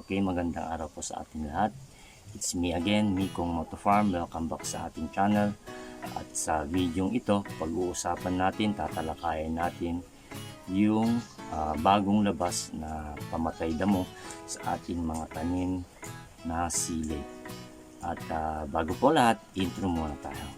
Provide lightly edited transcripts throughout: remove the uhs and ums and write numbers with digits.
Okay, magandang araw po sa ating lahat. It's me again, Mikong Moto Farm. Welcome back sa ating channel. At sa video ito, pag-uusapan natin, tatalakayin natin yung bagong labas na pamatay damo sa ating mga tanim na sili. At bago po lahat, intro muna tayo.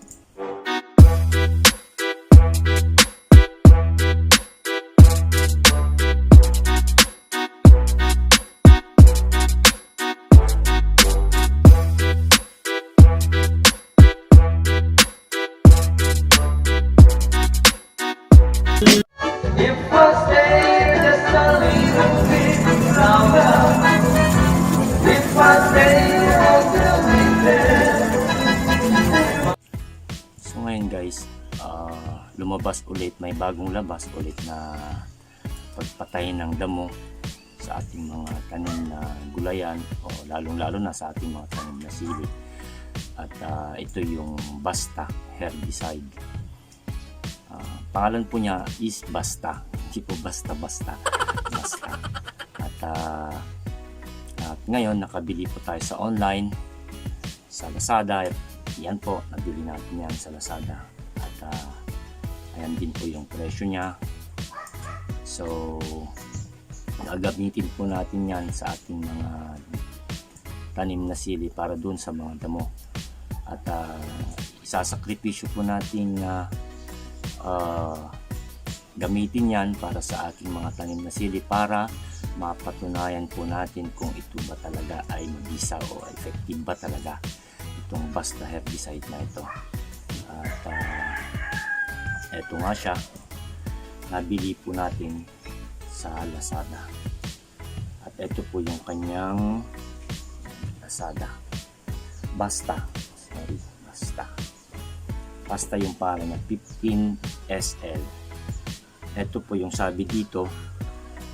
So ngayon guys, lumabas ulit, may bagong labas ulit na pagpatay ng damo sa ating mga tanim na gulayan o lalong-lalo na sa ating mga tanim na sili. At ito yung Basta herbicide. Pangalan po niya is Basta, hindi po basta-basta. Basta. At ngayon nakabili po tayo sa online sa Lazada. Yan po, nabili natin yan sa Lazada. At ayan din po yung presyo niya. So gagamitin po natin yan sa ating mga tanim na sili para dun sa mga damo. At isasakripisyo po natin gamitin yan para sa ating mga tanim na sili para mapatunayan po natin kung ito ba talaga ay mabisa o effective ba talaga itong Basta herbicide na ito. At eto nga siya, nabili po natin sa Lazada. At ito po yung kanyang Lazada. Basta yung pangalan na 15 SL. Ito po yung sabi dito,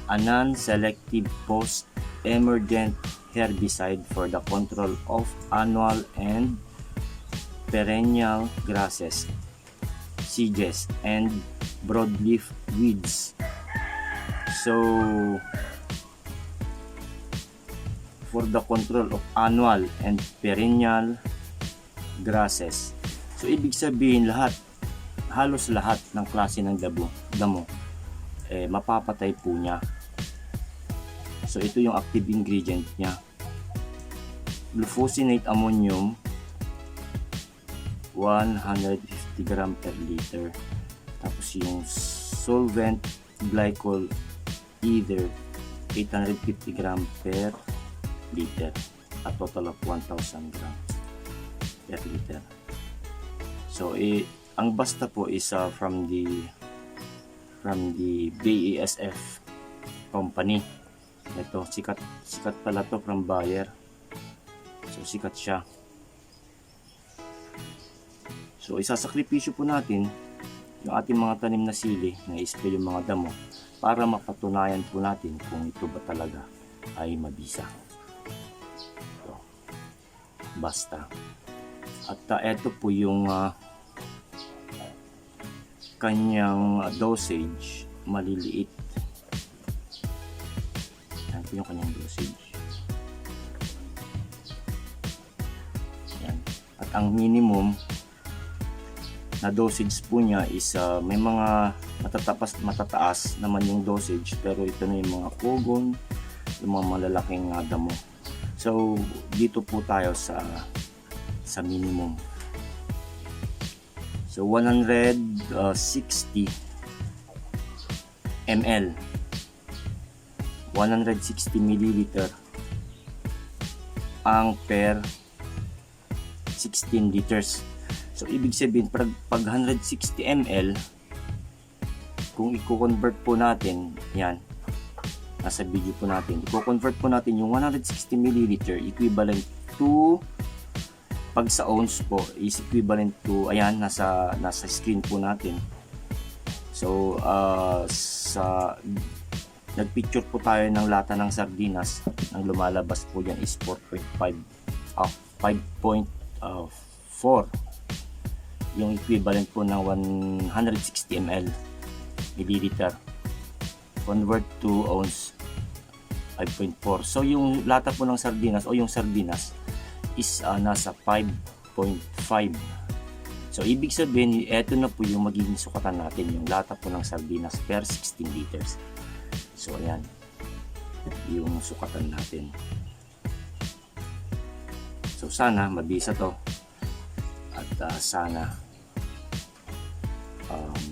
a non-selective post-emergent herbicide for the control of annual and perennial grasses, sedges, and broadleaf weeds. So, for the control of annual and perennial grasses. So, ibig sabihin halos lahat ng klase ng damo mapapatay po niya. So ito yung active ingredient niya, glufosinate ammonium 150 gram per liter, tapos yung solvent glycol ether 850 gram per liter, at total of 1000 gram per liter. So ang Basta po is from the BASF company. Ito, sikat pala to from Bayer. So sikat siya. So isasakripisyo po natin yung ating mga tanim na sili na i-spray yung mga damo para mapatunayan po natin kung ito ba talaga ay mabisa. Ito, Basta. At ito po yung kanyang dosage, maliliit. Yan po yung kanyang dosage. Yan. At ang minimum na dosage po niya is may mga matataas naman yung dosage, pero ito na yung mga kogon, yung mga malalaking damo. So dito po tayo sa minimum. So 160 ml, 160 milliliter ang per 16 liters. So ibig sabihin pag 160 ml, kung i-convert po natin yan, nasa video po natin, i-convert po natin yung 160 milliliter equivalent to, pag sa ounce po is equivalent to, ayan, nasa screen po natin. So nagpicture po tayo ng lata ng sardinas, ang lumalabas po yan is 5.4, yung equivalent po ng 160 ml milliliter. Convert to ounce, 5.4. So yung lata po ng sardinas o yung sardinas is nasa 5.5. So ibig sabihin, eto na po yung magiging sukatan natin, yung lata po ng sardinas per 16 liters. So ayan, yung sukatan natin. So sana mabisa to at sana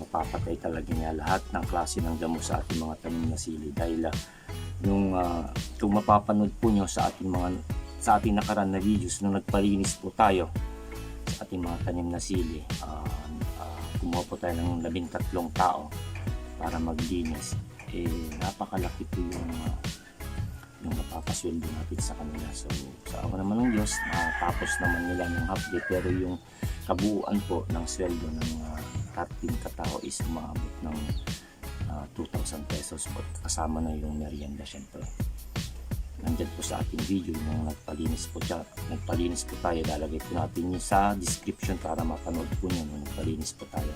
mapapatay talaga niya lahat ng klase ng damo sa ating mga tanim na sili, dahil kung mapapanood po nyo sa ating nakaraan na videos nung nagpalinis po tayo sa ating mga tanim na sili, kumuha po tayo ng 13 tao para maglinis. Napakalaki po yung napapasweldo natin sa kanila. So sa awa naman ng Diyos, tapos naman nila ng half day, pero yung kabuuan po ng sweldo ng 13 katao is umabot ng 2,000 pesos po, kasama na yung merienda. Syempre nandyan po sa ating video yung nagpalinis po tayo. Lalagay po natin yun sa description para mapanood po nyo nung nagpalinis po tayo.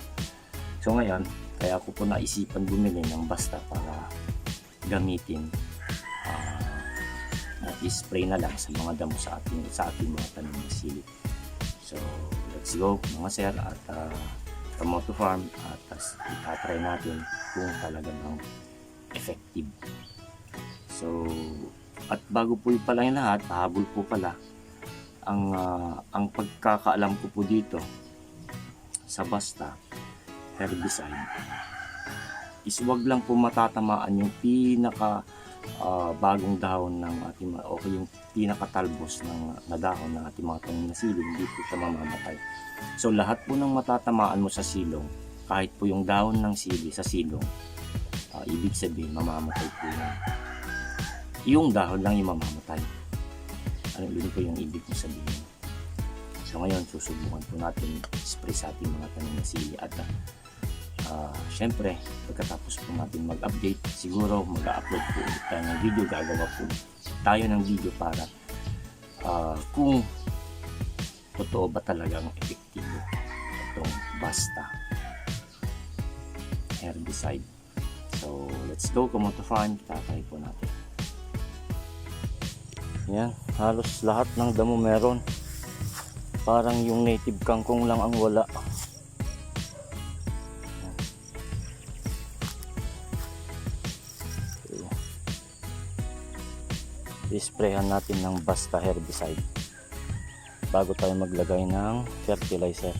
So ngayon, kaya ko po naisipan bumili ng basta para gamitin at i-spray na lang sa mga damo sa ating mga tanim na sili. So let's go mga sir, at Kamoto Farm, at itatry natin kung talagang effective. So at bago po yung pala yung lahat, pahabol po pala ang pagkakaalam ko po dito sa basta herbicide is wag lang po matatamaan yung pinaka bagong dahon ng ating o yung pinakatalbos na dahon ng ating mga tanim na sili. Hindi po siya mamamatay. So lahat po ng matatamaan mo sa silong, kahit po yung dahon ng sili sa silong, ibig sabihin mamamatay po yung dahon lang yung mamamatay. Ano yun po yung ibig kong sabihin. So ngayon susubukan po natin spray sa ating mga tanim na sili, at syempre pagkatapos po natin mag-update, siguro mag-upload po ulit tayo ng video. Gagawa po tayo ng video para kung totoo ba talagang epektibo itong basta herbicide. So let's go Kamoto Farm, tatry po natin. Yan, halos lahat ng damo meron. Parang yung native kangkong lang ang wala. I-sprayhan natin ng basta herbicide bago tayo maglagay ng fertilizer.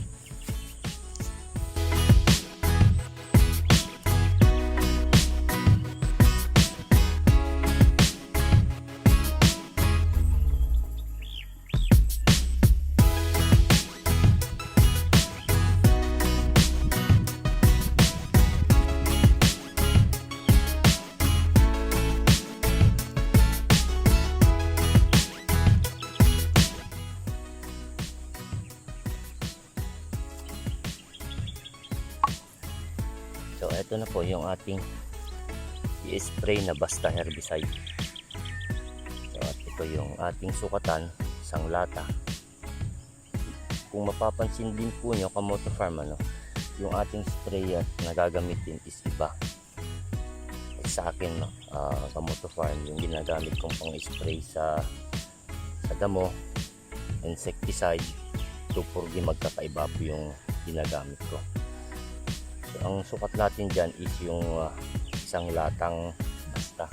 So ito na po yung ating i-spray na basta herbicide. So at ito yung ating sukatan, isang lata. Kung mapapansin din po nyo Kamoto Farm, yung ating spray na gagamitin is iba. Sa akin Kamoto Farm, yung ginagamit kong pang spray sa damo, insecticide, 2,4-D, magkakaiba po yung ginagamit ko. Ang sukat natin dyan is yung isang latang basta.